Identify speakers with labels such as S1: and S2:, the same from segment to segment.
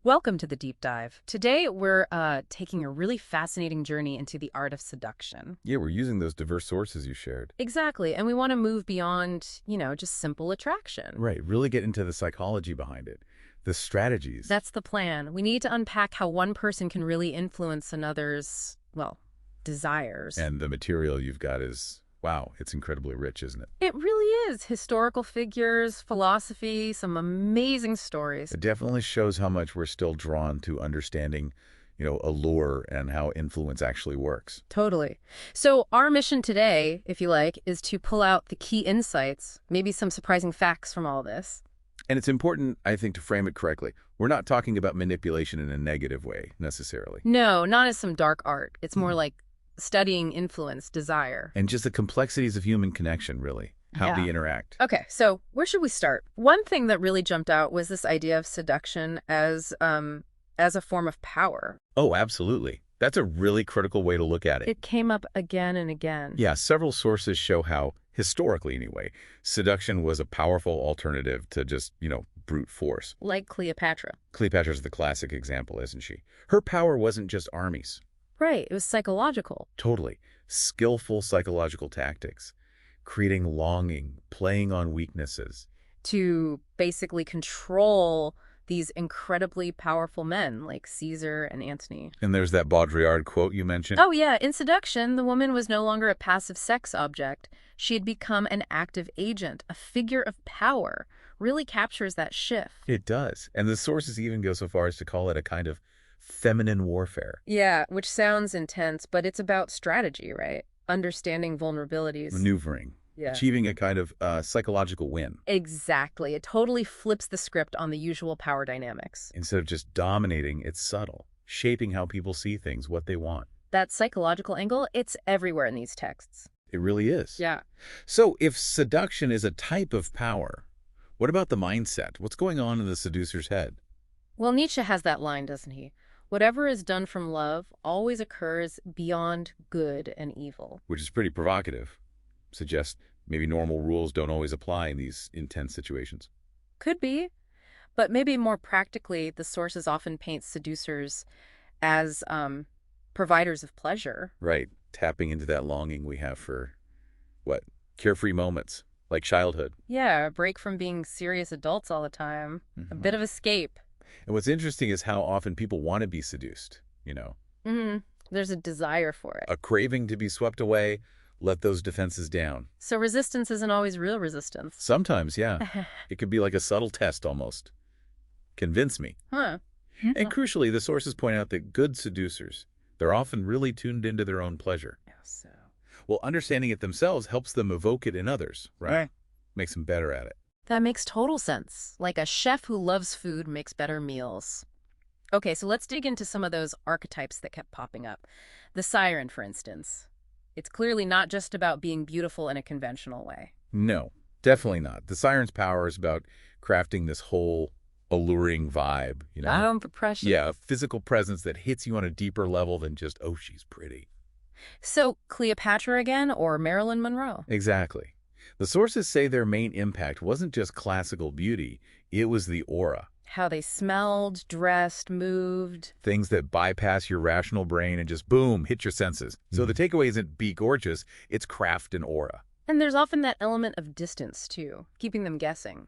S1: Welcome to the deep dive. Today, we're taking a really fascinating journey into the art of seduction.
S2: Yeah, we're using those diverse sources you shared.
S1: Exactly, and we want to move beyond, just simple attraction.
S2: Right, really get into the psychology behind it, the strategies.
S1: That's the plan. We need to unpack how one person can really influence another's, desires.
S2: And the material you've got is, wow, it's incredibly rich, isn't it?
S1: It really is. Historical figures, philosophy, some amazing stories.
S2: It definitely shows how much we're still drawn to understanding, allure and how influence actually works.
S1: Totally. So our mission today, if you like, is to pull out the key insights, maybe some surprising facts from all this.
S2: And it's important, I think, to frame it correctly. We're not talking about manipulation in a negative way, necessarily.
S1: No, not as some dark art. It's more like studying influence, desire.
S2: And just the complexities of human connection, really. How they interact.
S1: Okay, so where should we start? One thing that really jumped out was this idea of seduction as a form of power.
S2: Oh, absolutely. That's a really critical way to look at it.
S1: It came up again and again.
S2: Yeah, several sources show how, historically anyway, seduction was a powerful alternative to just, brute force.
S1: Like Cleopatra.
S2: Cleopatra's the classic example, isn't she? Her power wasn't just armies.
S1: Right, it was psychological.
S2: Totally. Skillful psychological tactics. Creating longing, playing on weaknesses.
S1: To basically control these incredibly powerful men like Caesar and Antony.
S2: And there's that Baudrillard quote you mentioned.
S1: Oh yeah, in Seduction, the woman was no longer a passive sex object. She had become an active agent, a figure of power. Really captures that shift.
S2: It does. And the sources even go so far as to call it a kind of feminine warfare.
S1: Yeah, which sounds intense, but it's about strategy, right? Understanding vulnerabilities.
S2: Maneuvering.
S1: Yeah.
S2: Achieving a kind of psychological win.
S1: Exactly. It totally flips the script on the usual power dynamics.
S2: Instead of just dominating, it's subtle, shaping how people see things, what they want.
S1: That psychological angle, it's everywhere in these texts.
S2: It really is.
S1: Yeah.
S2: So if seduction is a type of power, what about the mindset? What's going on in the seducer's head?
S1: Well, Nietzsche has that line, doesn't he? Whatever is done from love always occurs beyond good and evil.
S2: Which is pretty provocative. Suggests maybe normal rules don't always apply in these intense situations.
S1: Could be. But maybe more practically, the sources often paint seducers as providers of pleasure.
S2: Right. Tapping into that longing we have for, carefree moments, like childhood.
S1: Yeah, a break from being serious adults all the time. A bit of escape.
S2: And what's interesting is how often people want to be seduced,
S1: There's a desire for it.
S2: A craving to be swept away, let those defenses down.
S1: So resistance isn't always real resistance.
S2: Sometimes, yeah. It could be like a subtle test almost. Convince me.
S1: Huh.
S2: And crucially, the sources point out that good seducers, they're often really tuned into their own pleasure.
S1: So.
S2: Well, understanding it themselves helps them evoke it in others, right? Makes them better at it.
S1: That makes total sense. Like a chef who loves food makes better meals. Okay, so let's dig into some of those archetypes that kept popping up. The siren, for instance. It's clearly not just about being beautiful in a conventional way.
S2: No, definitely not. The siren's power is about crafting this whole alluring vibe,
S1: Repression.
S2: Yeah, a physical presence that hits you on a deeper level than just, oh, she's pretty.
S1: So Cleopatra again, or Marilyn Monroe?
S2: Exactly. The sources say their main impact wasn't just classical beauty, it was the aura.
S1: How they smelled, dressed, moved.
S2: Things that bypass your rational brain and just, boom, hit your senses. So the takeaway isn't be gorgeous, it's craft and aura.
S1: And there's often that element of distance, too, keeping them guessing.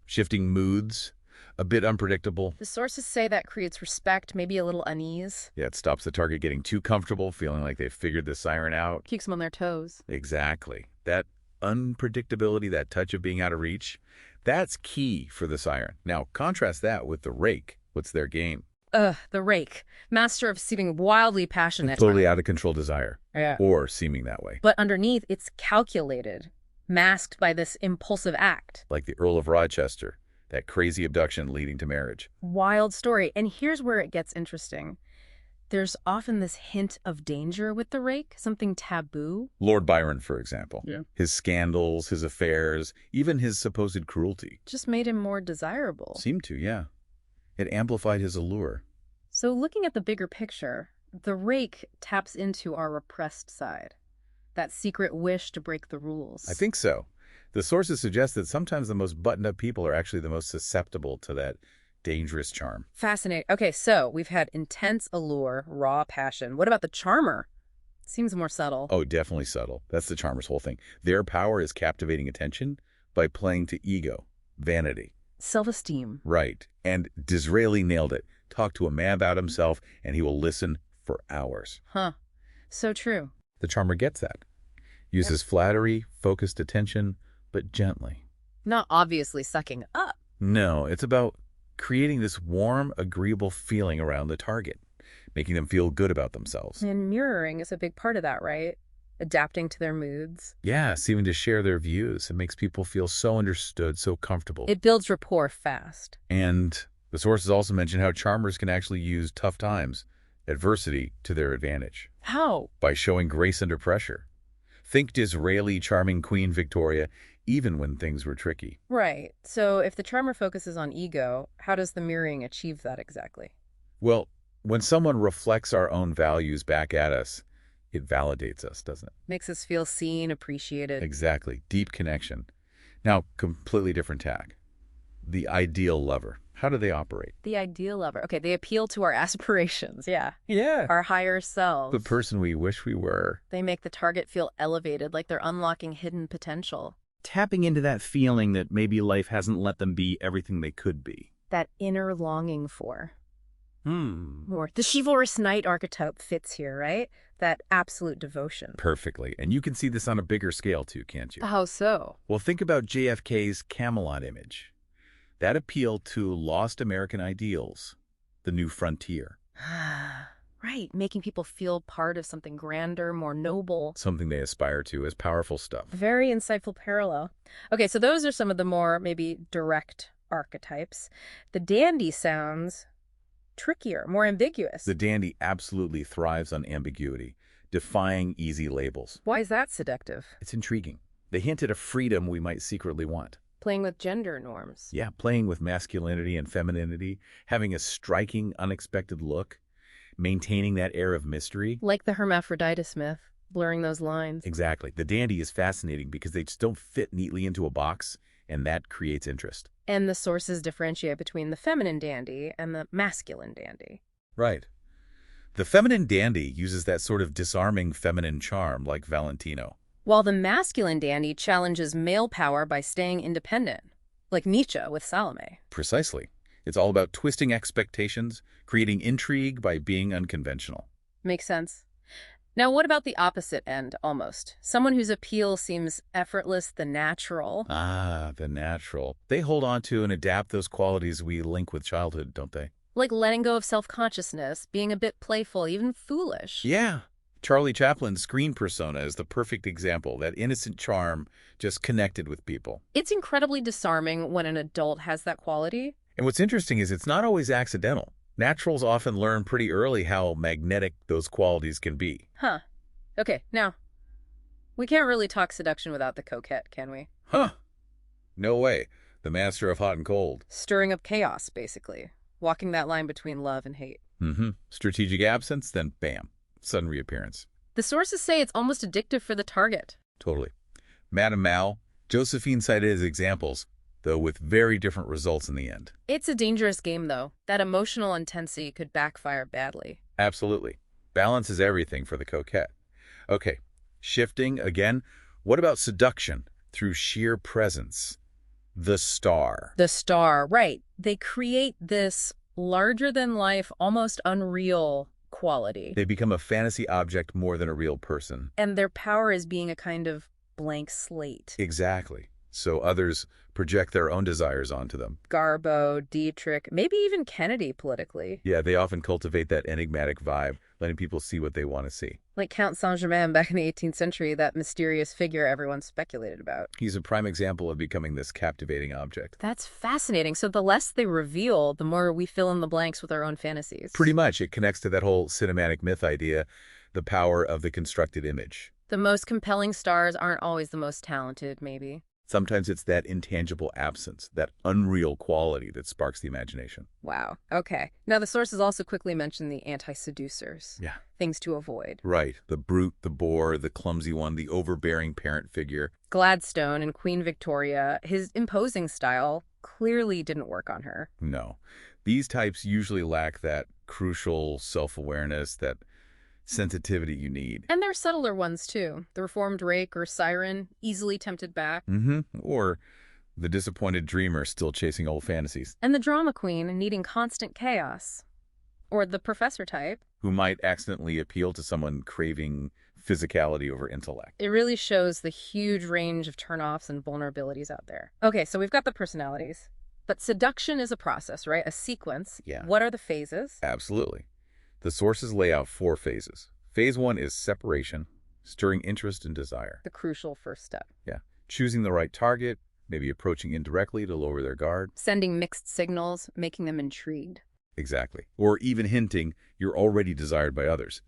S2: Shifting moods, a bit unpredictable.
S1: The sources say that creates respect, maybe a little unease.
S2: Yeah, it stops the target getting too comfortable, feeling like they've figured the siren out.
S1: Keeps them on their toes.
S2: Exactly. That unpredictability, that touch of being out of reach, that's key for the siren. Now, contrast that with the rake. What's their game?
S1: The rake. Master of seeming wildly passionate.
S2: Totally out of control desire.
S1: Yeah.
S2: Or seeming that way.
S1: But underneath, it's calculated, masked by this impulsive act.
S2: Like the Earl of Rochester, that crazy abduction leading to marriage.
S1: Wild story. And here's where it gets interesting. There's often this hint of danger with the rake, something taboo.
S2: Lord Byron, for example.
S1: Yeah.
S2: His scandals, his affairs, even his supposed cruelty.
S1: Just made him more desirable.
S2: Seemed to, yeah. It amplified his allure.
S1: So looking at the bigger picture, the rake taps into our repressed side. That secret wish to break the rules.
S2: I think so. The sources suggest that sometimes the most buttoned-up people are actually the most susceptible to that dangerous charm.
S1: Fascinating. Okay, so we've had intense allure, raw passion. What about the charmer? Seems more subtle.
S2: Oh, definitely subtle. That's the charmer's whole thing. Their power is captivating attention by playing to ego, vanity.
S1: Self-esteem.
S2: Right. And Disraeli nailed it. Talk to a man about himself, and he will listen for hours.
S1: Huh. So true.
S2: The charmer gets that. Uses flattery, focused attention, but gently.
S1: Not obviously sucking up.
S2: No, it's about creating this warm, agreeable feeling around the target, making them feel good about themselves.
S1: And mirroring is a big part of that, right? Adapting to their moods.
S2: Yeah, seeming to share their views. It makes people feel so understood, so comfortable.
S1: It builds rapport fast.
S2: And the sources also mention how charmers can actually use tough times, adversity, to their advantage.
S1: How?
S2: By showing grace under pressure. Think Disraeli charming Queen Victoria, even when things were tricky.
S1: Right. So if the charmer focuses on ego, how does the mirroring achieve that exactly?
S2: Well, when someone reflects our own values back at us, it validates us, doesn't it?
S1: Makes us feel seen, appreciated.
S2: Exactly. Deep connection. Now, completely different tack. The ideal lover. How do they operate?
S1: The ideal lover. Okay, they appeal to our aspirations, yeah.
S2: Yeah.
S1: Our higher selves.
S2: The person we wish we were.
S1: They make the target feel elevated, like they're unlocking hidden potential.
S3: Tapping into that feeling that maybe life hasn't let them be everything they could be.
S1: That inner longing for.
S3: More.
S1: The chivalrous knight archetype fits here, right? That absolute devotion.
S2: Perfectly. And you can see this on a bigger scale too, can't you?
S1: How so?
S2: Well, think about JFK's Camelot image. That appealed to lost American ideals, the new frontier.
S1: Right, making people feel part of something grander, more noble.
S2: Something they aspire to as powerful stuff.
S1: Very insightful parallel. Okay, so those are some of the more maybe direct archetypes. The dandy sounds trickier, more ambiguous.
S2: The dandy absolutely thrives on ambiguity, defying easy labels.
S1: Why is that seductive?
S2: It's intriguing. They hint at a freedom we might secretly want.
S1: Playing with gender norms.
S2: Yeah, playing with masculinity and femininity, having a striking, unexpected look, maintaining that air of mystery.
S1: Like the hermaphroditus myth, blurring those lines.
S2: Exactly. The dandy is fascinating because they just don't fit neatly into a box, and that creates interest.
S1: And the sources differentiate between the feminine dandy and the masculine dandy.
S2: Right. The feminine dandy uses that sort of disarming feminine charm like Valentino.
S1: While the masculine dandy challenges male power by staying independent, like Nietzsche with Salome.
S2: Precisely. It's all about twisting expectations, creating intrigue by being unconventional.
S1: Makes sense. Now, what about the opposite end, almost? Someone whose appeal seems effortless, the natural.
S2: Ah, the natural. They hold on to and adapt those qualities we link with childhood, don't they?
S1: Like letting go of self-consciousness, being a bit playful, even foolish.
S2: Yeah. Charlie Chaplin's Greene persona is the perfect example. That innocent charm just connected with people.
S1: It's incredibly disarming when an adult has that quality.
S2: And what's interesting is it's not always accidental. Naturals often learn pretty early how magnetic those qualities can be.
S1: Huh. Okay, now, we can't really talk seduction without the coquette, can we?
S2: Huh. No way. The master of hot and cold.
S1: Stirring up chaos, basically. Walking that line between love and hate.
S2: Strategic absence, then bam. Sudden reappearance.
S1: The sources say it's almost addictive for the target.
S2: Totally. Madame Mao, Josephine cited as examples, though with very different results in the end.
S1: It's a dangerous game, though. That emotional intensity could backfire badly.
S2: Absolutely. Balance is everything for the coquette. Okay, shifting again. What about seduction through sheer presence? The star.
S1: The star, right. They create this larger-than-life, almost unreal quality.
S2: They become a fantasy object more than a real person.
S1: And their power is being a kind of blank slate.
S2: Exactly. So others project their own desires onto them.
S1: Garbo, Dietrich, maybe even Kennedy politically.
S2: Yeah, they often cultivate that enigmatic vibe, letting people see what they want to see.
S1: Like Count Saint-Germain back in the 18th century, that mysterious figure everyone speculated about.
S2: He's a prime example of becoming this captivating object.
S1: That's fascinating. So the less they reveal, the more we fill in the blanks with our own fantasies.
S2: Pretty much. It connects to that whole cinematic myth idea, the power of the constructed image.
S1: The most compelling stars aren't always the most talented, maybe.
S2: Sometimes it's that intangible absence, that unreal quality that sparks the imagination.
S1: Wow. Okay. Now, the sources also quickly mention the anti-seducers.
S2: Yeah.
S1: Things to avoid.
S2: Right. The brute, the bore, the clumsy one, the overbearing parent figure.
S1: Gladstone and Queen Victoria, his imposing style clearly didn't work on her.
S2: No. These types usually lack that crucial self-awareness, that sensitivity you need.
S1: And there's subtler ones, too. The reformed rake or siren, easily tempted back.
S2: Or the disappointed dreamer still chasing old fantasies.
S1: And the drama queen needing constant chaos. Or the professor type.
S2: Who might accidentally appeal to someone craving physicality over intellect.
S1: It really shows the huge range of turnoffs and vulnerabilities out there. Okay, so we've got the personalities. But seduction is a process, right? A sequence.
S2: Yeah.
S1: What are the phases?
S2: Absolutely. The sources lay out 4 phases. Phase 1 is separation, stirring interest and desire.
S1: The crucial first step.
S2: Yeah. Choosing the right target, maybe approaching indirectly to lower their guard.
S1: Sending mixed signals, making them intrigued.
S2: Exactly. Or even hinting you're already desired by others.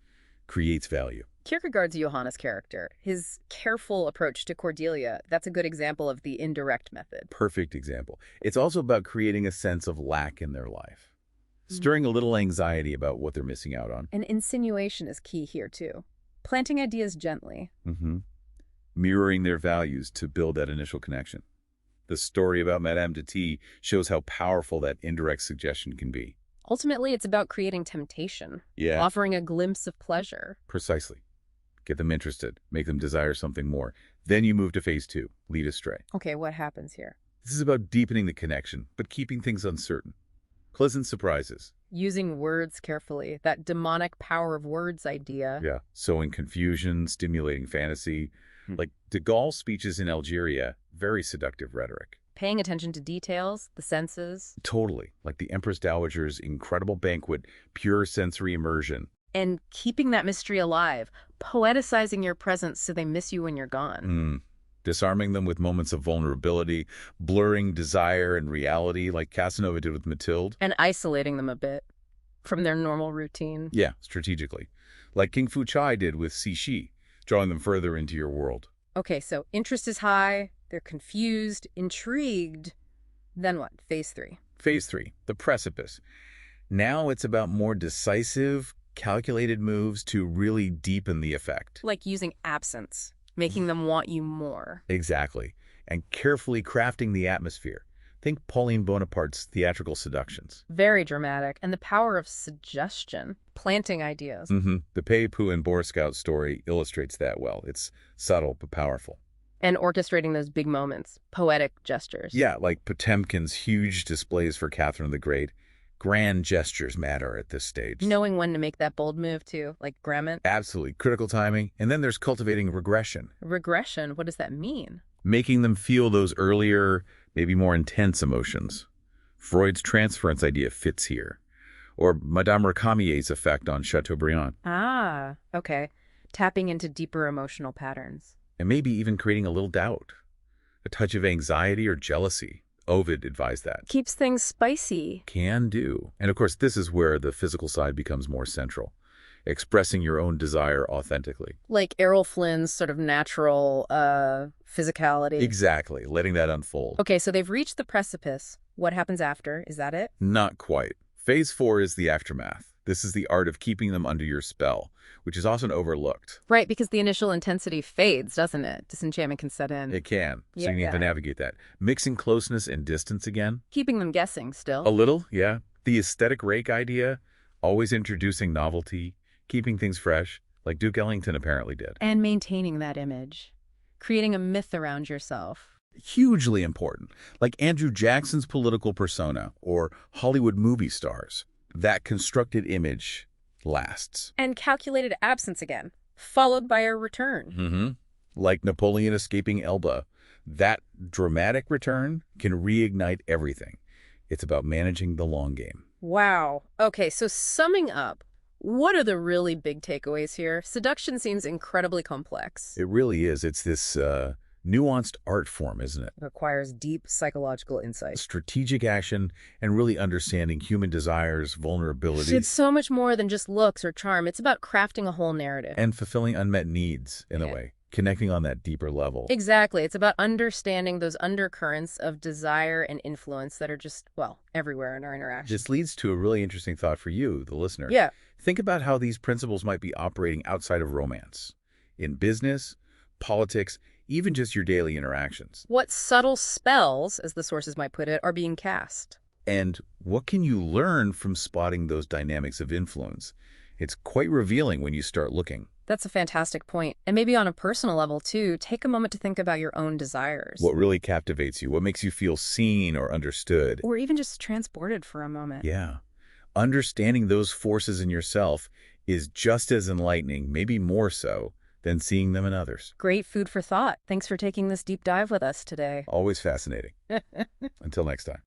S2: Creates value.
S1: Kierkegaard's Johannes character, his careful approach to Cordelia, that's a good example of the indirect method.
S2: Perfect example. It's also about creating a sense of lack in their life. Stirring a little anxiety about what they're missing out on.
S1: And insinuation is key here, too. Planting ideas gently.
S2: Mirroring their values to build that initial connection. The story about Madame de T shows how powerful that indirect suggestion can be.
S1: Ultimately, it's about creating temptation.
S2: Yeah.
S1: Offering a glimpse of pleasure.
S2: Precisely. Get them interested. Make them desire something more. Then you move to phase 2, lead astray.
S1: Okay, what happens here?
S2: This is about deepening the connection, but keeping things uncertain. Pleasant surprises.
S1: Using words carefully, that demonic power of words idea.
S2: Yeah. Sowing confusion, stimulating fantasy. Like de Gaulle's speeches in Algeria, very seductive rhetoric.
S1: Paying attention to details, the senses.
S2: Totally. Like the Empress Dowager's incredible banquet, pure sensory immersion.
S1: And keeping that mystery alive, poeticizing your presence so they miss you when you're gone.
S2: Disarming them with moments of vulnerability, blurring desire and reality like Casanova did with Mathilde.
S1: And isolating them a bit from their normal routine.
S2: Yeah, strategically. Like King Fu Chai did with Cixi, drawing them further into your world.
S1: Okay, so interest is high, they're confused, intrigued. Then what? Phase 3.
S2: Phase 3, the precipice. Now it's about more decisive, calculated moves to really deepen the effect.
S1: Like using absence, making them want you more.
S2: Exactly. And carefully crafting the atmosphere. Think Pauline Bonaparte's theatrical seductions.
S1: Very dramatic. And the power of suggestion, planting ideas.
S2: The Pei Pu and Boer Scout story illustrates that well. It's subtle but powerful.
S1: And orchestrating those big moments, poetic gestures.
S2: Yeah, like Potemkin's huge displays for Catherine the Great. Grand gestures matter at this stage.
S1: Knowing when to make that bold move, too, like Grement.
S2: Absolutely. Critical timing. And then there's cultivating regression.
S1: Regression, what does that mean?
S2: Making them feel those earlier, maybe more intense emotions. Freud's transference idea fits here. Or Madame Récamier's effect on Chateaubriand.
S1: Ah, okay. Tapping into deeper emotional patterns.
S2: And maybe even creating a little doubt. A touch of anxiety or jealousy. Ovid advised that.
S1: Keeps things spicy.
S2: Can do. And of course, this is where the physical side becomes more central. Expressing your own desire authentically.
S1: Like Errol Flynn's sort of natural physicality.
S2: Exactly. Letting that unfold.
S1: Okay, so they've reached the precipice. What happens after? Is that it?
S2: Not quite. Phase 4 is the aftermath. This is the art of keeping them under your spell, which is often overlooked.
S1: Right, because the initial intensity fades, doesn't it? Disenchantment can set in.
S2: It can. So you need to navigate that. Mixing closeness and distance again.
S1: Keeping them guessing still.
S2: A little, yeah. The aesthetic rake idea, always introducing novelty, keeping things fresh, like Duke Ellington apparently did.
S1: And maintaining that image. Creating a myth around yourself.
S2: Hugely important. Like Andrew Jackson's political persona or Hollywood movie stars. That constructed image lasts.
S1: And calculated absence again, followed by a return.
S2: Like Napoleon escaping Elba. That dramatic return can reignite everything. It's about managing the long game.
S1: Wow. Okay, so summing up, what are the really big takeaways here? Seduction seems incredibly complex.
S2: It really is. It's this nuanced art form, isn't it?
S1: It requires deep psychological insight.
S2: Strategic action and really understanding human desires, vulnerabilities.
S1: It's so much more than just looks or charm. It's about crafting a whole narrative.
S2: And fulfilling unmet needs, in a way. Connecting on that deeper level.
S1: Exactly. It's about understanding those undercurrents of desire and influence that are just, well, everywhere in our interactions.
S2: This leads to a really interesting thought for you, the listener.
S1: Yeah.
S2: Think about how these principles might be operating outside of romance. In business, politics, even just your daily interactions.
S1: What subtle spells, as the sources might put it, are being cast?
S2: And what can you learn from spotting those dynamics of influence? It's quite revealing when you start looking.
S1: That's a fantastic point. And maybe on a personal level, too, take a moment to think about your own desires.
S2: What really captivates you? What makes you feel seen or understood?
S1: Or even just transported for a moment.
S2: Yeah. Understanding those forces in yourself is just as enlightening, maybe more so, than seeing them in others.
S1: Great food for thought. Thanks for taking this deep dive with us today.
S2: Always fascinating. Until next time.